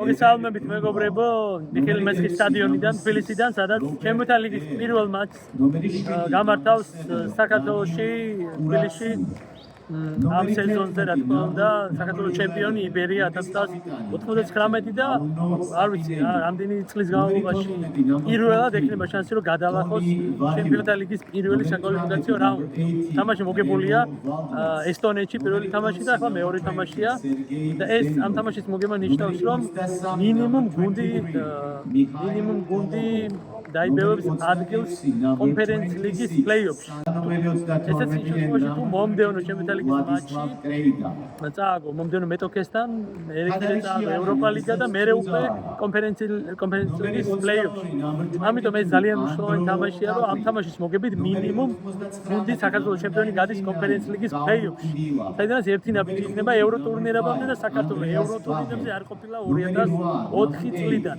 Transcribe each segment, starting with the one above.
მოგესალმებით მეგობრებო, მიხეილ მეცხის სტადიონიდან, თბილისიდან, სადაც ჩემთა ლიგის პირველ მატჩს გამართავს საქართველოში, თბილისში. ამ სეზონზე რა თქმა უნდა, საქართველოს ჩემპიონი იბერია 1999 და არ ვიცი, რამდენი წლის განმავლობაში პირველად ექნება შანსი რომ გადალახოს ჩემპიონთა ლიგის პირველი საკვალიფიკაციო რაუნდი. თამაში მოგებულია ესტონეთში პირველი თამაში და ახლა მეორე თამაშია და ეს ამ თამაშის მოგება ნიშნავს რომ მინიმუმ გუნდი დაიბევებს ადგილს კონფერენციის ლიგის პლეი-ოფში. ესეც ისე თუ მომდევნო ჩემპიონთა ლიგის მატჩი წააგო მომდევნო მეტოქესთან, ერექნე წააგო ევროპა ლიგა და მერე უკვე კონფერენციის ლიგის პლეი-ოფში. ამიტომ ეს ძალიან მნიშვნელოვანი თამაშია, რომ ამ თამაშის მოგებით მინიმუმ გუნდი საქართველოს ჩემპიონი გადის კონფერენციის ლიგის პლეი-ოფში. საიდანაც ერთი ნაბიჯი იქნება ეურო ტურნირებამდე და საქართველოს ეურო ტურნირებზე არ ყოფილა 2004 წლიდან.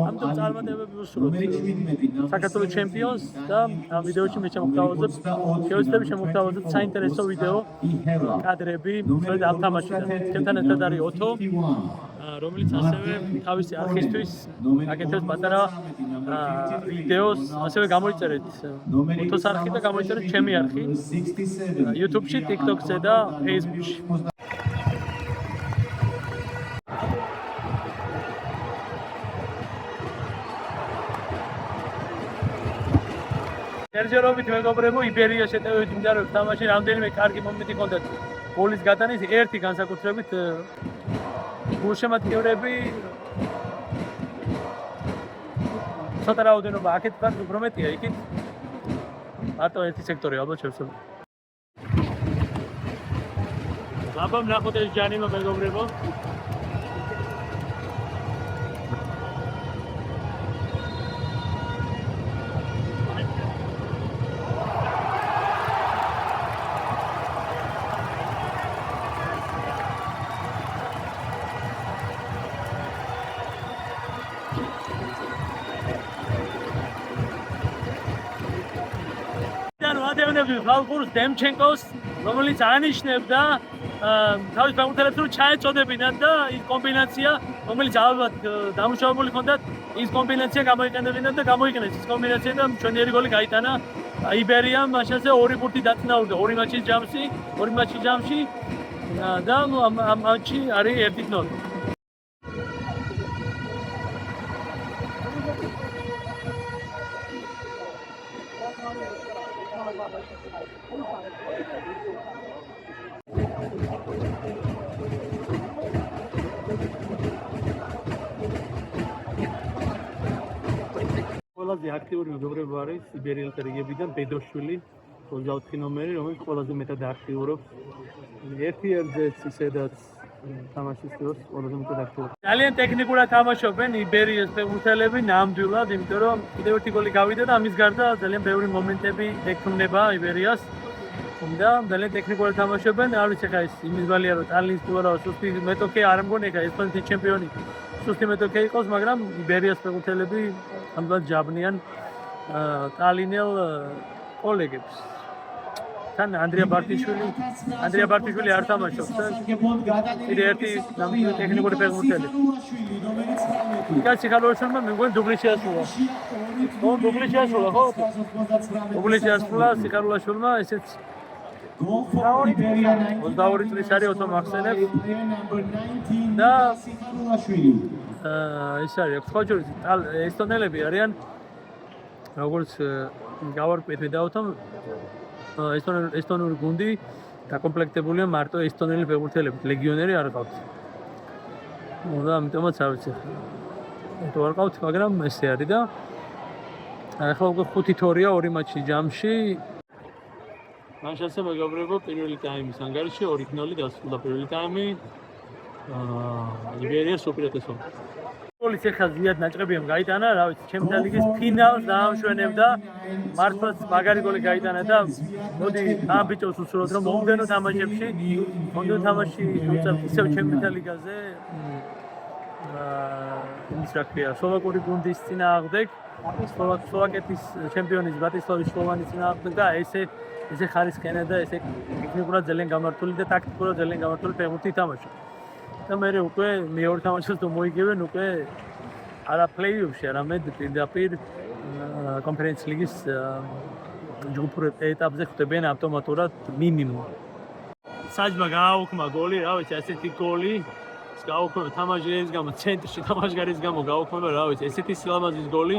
ამიტომ წარმატებები უსურვოთ საქართველოს ჩემპიონს და ამ ვიდეოში მე შემოგთავაზებ შევეცდები შემოგთავაზებ საინტერესო ვიდეო კადრები ამ თამაშიდან. ჩემთან ერთად არის ოთო, რომელიც ასევე თავისი არქივისთვის აკეთებს პატარა ვიდეოს, ასევე გამოიწერეთ ოთოს არქი და გამოიწერეთ ჩემი არქი YouTube-ში, TikTok-ზე და Facebook-ში. ჯერჯერობით მეგობრებო, იბერია შეტევით მიმდინარეობს თამაში, რამდენიმე კარგი მომენტი ჰქონდათ გოლის გატანის, ერთი განსაკუთრებით გულშემატკივრები ცოტა რაოდენობა აქეთ ვარ, უფრო მეტია იქით. მარტო ერთი სექტორი ალბათ შევსებთ. ლაბამ ნახოთ ეს ჯანინო მეგობრებო. ხალხურს დემჩენკოს, რომელიც ანიშნებდა თავის ფეხბურთელებს რომ ჩაეწოდებინათ და ის კომბინაცია, რომელიც ალბათ დამუშავებული ჰქონდათ, ის კომბინაცია გამოიყენებინათ და გამოიყენეს ის კომბინაცია და ჩვენიერი გოლი გაიტანა იბერიამ მაშინზე 2 ბურთი დაწინაურდა 2 მატჩის ჯამში და ამ მატჩი არის 1-0. ყველაზე აქტიური მეგობრებო არის იბერიელთა რიგებიდან ბედოშვილი 24 ნომერი, რომელიც ყველაზე მეტად აქტიურობს. ერთ-ერთზეც ისედაც თამაშის დროს ყველაზე მეტად აქტიურობს. ძალიან ტექნიკურად თამაშობენ იბერიის ფეხბურთელები ნამდვილად, იმიტომ რომ კიდევ ერთი გოლი გავიდა და ამის გარდა ძალიან ბევრი მომენტები ექმნება იბერიას. და ძალიან ტექნიკურად თამაშობენ, არ ვიცი ხა ეს იმის ბალია რომ ტალინის თუ არა სუსტი მეტოქე არ მგონია ხა ესპანეთის ჩემპიონი სუსტი მეტოქე იყოს, მაგრამ იბერიას ფეხბურთელები ამბობენ ჯაბნიან ტალინელ კოლეგებს. თან ანდრია ბარტიშვილი არ თამაშობს. კიდე ერთი ნამდვილი ტექნიკური ფეხბურთელი. კაცი ხალხურმა მე მგონი დუბლი შეასრულა. დუბლი შეასრულა ხო? დუბლი შეასრულა სიხარულაშვილმა, ესეც 22 წლის არის ოთო მახსენებს და ეს არის ხოჯორის ესტონელები არიან, როგორც გავარკვიეთ მე და ოთო ესტონური გუნდი დაკომპლექტებულია მარტო ესტონელი ფეხბურთელებით, ლეგიონერი არ ყავთ. და ამიტომაც არ ვიცი. თუ არ ყავთ, მაგრამ ესე არის და ახლა უკვე 5-2-ია 2 მატჩი ჯამში. მაშასე მეგობრებო, პირველი ტაიმის ანგარიში 2-0 დასრულდა პირველი ტაიმი. იბერიას უპირატესობა. გოლის ახლა ზიად ნაჭრებიამ გაიტანა, რა ვიცი, ჩემპიონთა ლიგის ფინალს დაამშვენებდა. მართლაც მაგარი გოლი გაიტანა და მოდი ამ ბიჭოს უსურვოთ რომ მომდევნო თამაშებში, ისევ ჩემპიონთა ლიგაზე ის რა ქვია, სლოვაკური გუნდის წინააღმდეგ, სლოვაკეთის ჩემპიონის ბრატისლავის სლოვანის წინააღმდეგ და ესე ხარისხენა და ესე ტექნიკურად ძალიან გამართული და ტაქტიკურად ძალიან გამართული ფეხბურთი თამაშობს. და მე უკვე მეორე თამაშს თუ მოიგებენ უკვე არა პლეიოფში, არამედ პირდაპირ კონფერენციის ლიგის ჯგუფურ ეტაპზე ხვდებიან ავტომატურად მინიმუმ. საჯმა გააუქმა გოლი, რა ვიცი, ასეთი გოლი გაუქმება თამაშგარის გამო, ცენტრში თამაშგარის გამო გაუქმება, რა ვიცი, ესეთი სილამაზის გოლი.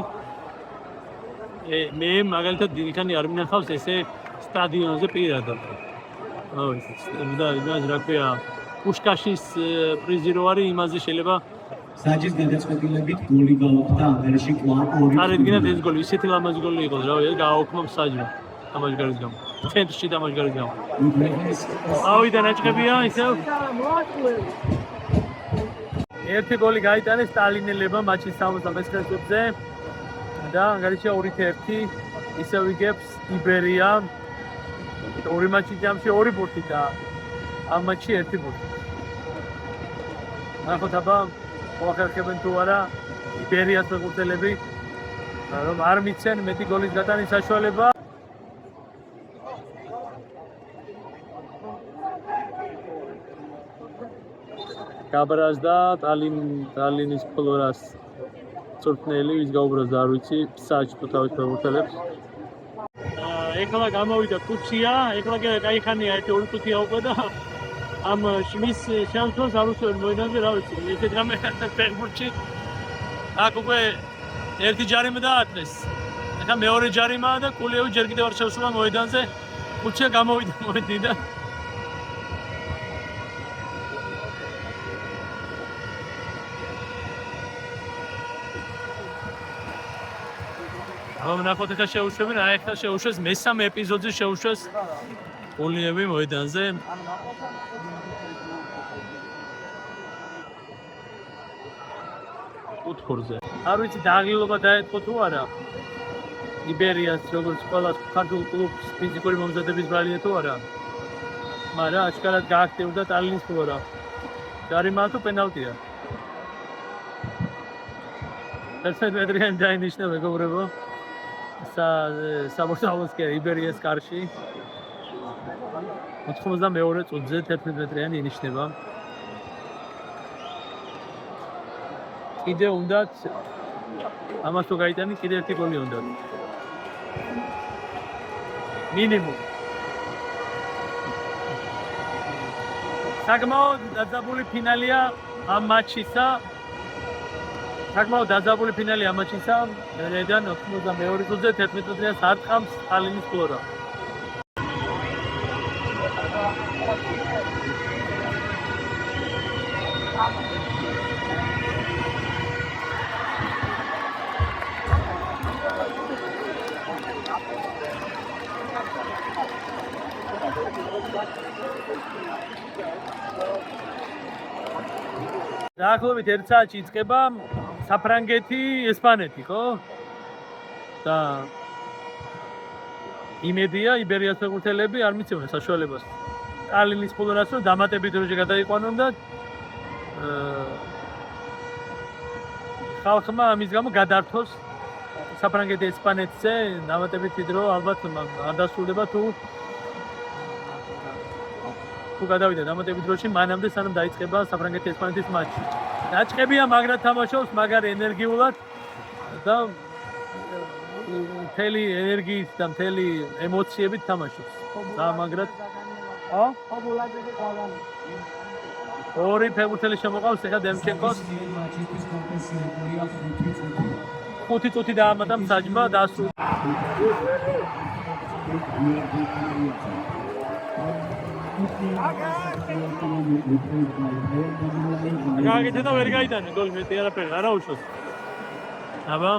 მე მაგალითად დიდხანი არ მინახავს ესე სტადიონზე პირადად. რა ვიცი, და იმას რა ქვია, პუშკაშის პრიზი რო არის, იმაზე შეიძლება საჯის გადაწყვეტილებით გოლი გაუხდა ანგარიში კვლავ 2. წარადგინათ ეს გოლი, ისეთი ლამაზი გოლი იყო, რა ვიცი, გააუქმა საჯმა თამაშგარის გამო. ცენტრში თამაშგარის გამო. ავიდა ნაჭყებია ისევ. ერთი გოლი გაიტანეს სტალინელებმა მატჩის 69 წუთზე და ანგარიშია 2-1 ისევ იგებს იბერია. ორი მატჩი ჯამში 2 ბურთი და ამ მატჩში 1 ბურთი. ნახოთ აბა მოახერხებენ თუ არა იბერიას ფეხბურთელები რომ არ მიცენ მეტი გოლის გატანის საშუალება. გაბრაზდა ტალინის ფლორას წვრთნელი, ვის გაუბრაზდა არ ვიცი, საჯ თუ თავის ფეხბურთელებს. ეხლა გამოვიდა კუჩია, ეხლა кайხანია ერთი 2 წუთია უკვე და ამ მის შანსს არ უსვენ მოედანზე, რა ვიცი, ესეთ რამე ფეხბურთში აქ უკვე ერთი ჯარიმა დაატყეს. ეხლა მეორე ჯარიმაა და კულიევი ჯერ კიდევ არ შევსულა მოედანზე. კუჩია გამოვიდა მოედნიდან. ნახოთ ეხლა შეუშვებენ, აი ეხლა შეუშვეს მესამე ეპიზოდზე შეუშვეს კულიევი მოედანზე. კუთხურზე. არ ვიცი დაღლილობა დაეთქო თუ არა. იბერიას როგორც ყველა ქართულ კლუბს ფიზიკური მომზადების ბრალია თუ არა. მაგრამ აშკარად გააქტიურდა ტალინის ფლორა. ჯარიმაა თუ პენალტია? 11 მეტრიანი დაინიშნა მეგობრებო. საბურთალოსკია იბერიას კარში 92 წუთზე 11 მეტრიანი ინიშნება. კიდე უნდათ ამას თუ გაიტანი კიდე ერთი გოლი უნდათ. მინიმუმ. საკმაოდ დაძაბული ფინალია ამ მატჩისა. საკმაოდ დაძაბული ფინალი ამ მატჩისა. მერედან 92 წუთზე 11 მეტრიანს არ ტყამს ტალინის ფლორა. დაახლოებით 1 საათში იწყება საფრანგეთი, ესპანეთი, ხო? და იმედია იბერიას ფეხბურთელები არ მიცემენ საშუალებას ტალინის ფლორას რომ დამატებით დროზე გადაიყვანონ და ხალხმა ამის გამო გადართოს საფრანგეთი ესპანეთზე დამატებითი დრო ალბათ არ დასრულდება თუ გადავიდა დამატებით დროში მანამდე სანამ დაიწყება საფრანგეთი ესპანეთის მატჩი. დაჭყებია მაგრად თამაშობს, მაგარ ენერგიულად და მთელი ენერგიით და მთელი ემოციებით თამაშობს. და მაგრამ ორი ფეხბურთელი შემოყავს ეხლა დემჩენკოს 5 წუთი დაამატა საჯმა დასრულდა. გაგეთე და ვერ გაიტანე გოლი მეტი არაფერი არა უშოს. აბა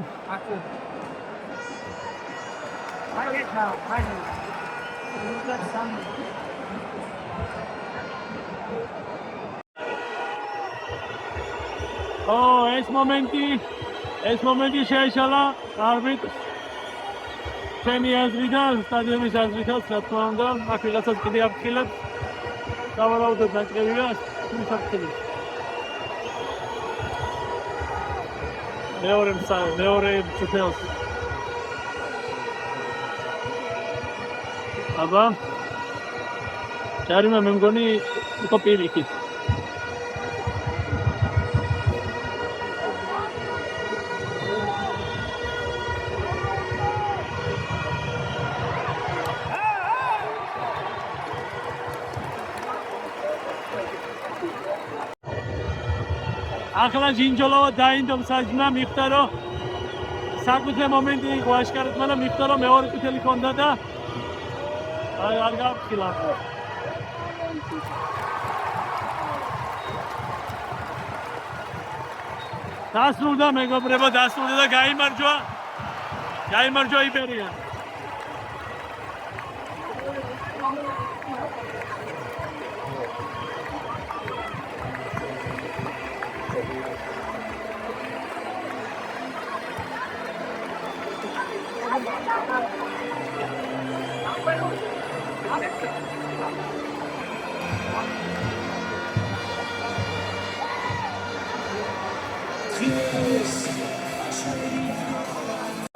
ეს მომენტი შეეშალა არბიტრს. ჩემი აზრიდან, სტადიონის აზრითაც, რა თქმა უნდა, აქ ვიღაცას კიდე აფრთხილებს. სავარაუდოდ დაჭყევია, ის აფრთხილებს. მეორე წუთელს. აბა ჯარიმა მე მგონი იყო პირიქით. ახლა ჟინჯოლოვა დაინდომ საჯმა მიხვდა რომ საკუთრე მომენტი იყო აშკარად, მაგრამ მიხვდა რომ მეორე ყვითელი ჰქონდა და არ გავხილა. დასრულდა მეგობრებო, დასრულდა და გაიმარჯვა იბერია.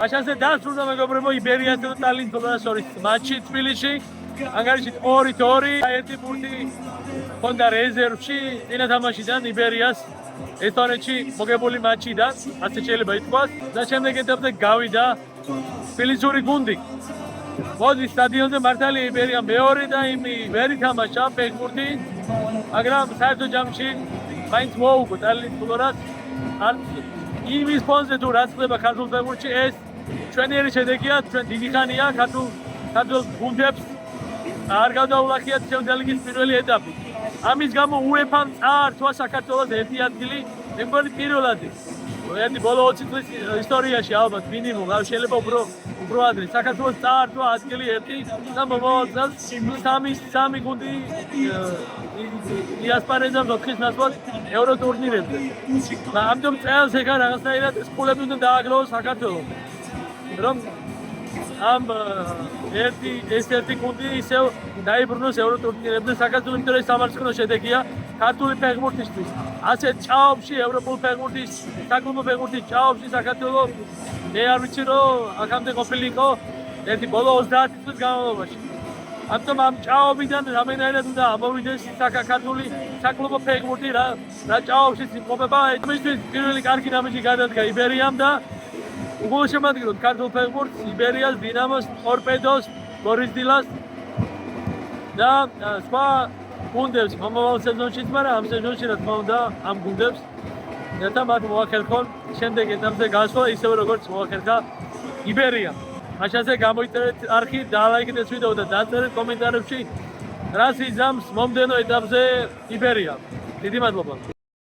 Așa დასრულდა მეგობრებო იბერიასა და ტალინტონას შორის მატჩი თბილისში. ანგარიში 2-2, ერთი პუნქტი ჰქონდა რეზერვში წინა თამაშიდან იბერიას ესტონეთში მოგებული მატჩიდან, ასე შეიძლება ითქვას. და შემდეგ ეტაპზე გავიდა თბილისური გუნდი. მოდი სტადიონზე მართალია იბერია მეორე და იმი ვერ ითამაშა ფეხბურთი, მაგრამ საერთო ჯამში მაინც მოუგო ტალინტონას. იმის ფონზე თუ რაც ხდება ქართულ ფეხბურთში, ეს ჩვენიერი შედეგია, ჩვენ დიდი ხანია ქართულ გუნდებს არ გადაულახიათ ჩემპიონთა ლიგის პირველი ეტაპი. ამის გამო UEFA-მ წაართვა საქართველოს ერთი ადგილი, მე მგონი პირველადი. ერთი ბოლო 20 წლის ისტორიაში ალბათ მინიმუმ, რა შეიძლება უფრო ადრე. საქართველოს წაართვა ადგილი ერთი და მომავალ წელს სამი გუნდი იასპარეზა ოთხის ნაცვლად ევრო ტურნირებზე. ამიტომ წელს ეხა რაღაცნაირად სკოლები უნდა დააგროვოს საქართველოს. რომ ამ ერთი გუნდი ისევ დაიბრუნოს ევრო ტურნირებზე საქართველოს, იმიტომ რომ სამარცხინო შედეგია ქართული ფეხბურთისთვის. ასეთ ჭაობში ევროპულ ფეხბურთის, საკლუბო ფეხბურთის ჭაობში საქართველოს მე არ ვიცი რომ აქამდე ყოფილიყო ერთი ბოლო 30 წლის განმავლობაში. ამიტომ ამ ჭაობიდან რამენაირად უნდა ამოვიდეს საქართველოს საკლუბო ფეხბურთი რა ჭაობშიც იმყოფება. ამისთვის პირველი კარგი ნაბიჯი გადადგა იბერიამ და უგულშემატკივრად ქართულ ფეხბურთს იბერიას, დინამოს, ტორპედოს, გორისდილას და სხვა გუნდებს მომავალ სეზონშიც, მაგრამ ამ სეზონში რა თქმა უნდა ამ გუნდებს და მათ მოახერხონ შემდეგ ეტაპზე გასვლა ისევე როგორც მოახერხა იბერიამ. მაშასე გამოიწერეთ არხი, დალაიქეთ ვიდეო და დაწერეთ კომენტარებში რას იზამს მომდენო ეტაპზე იბერიამ. დიდი მადლობა.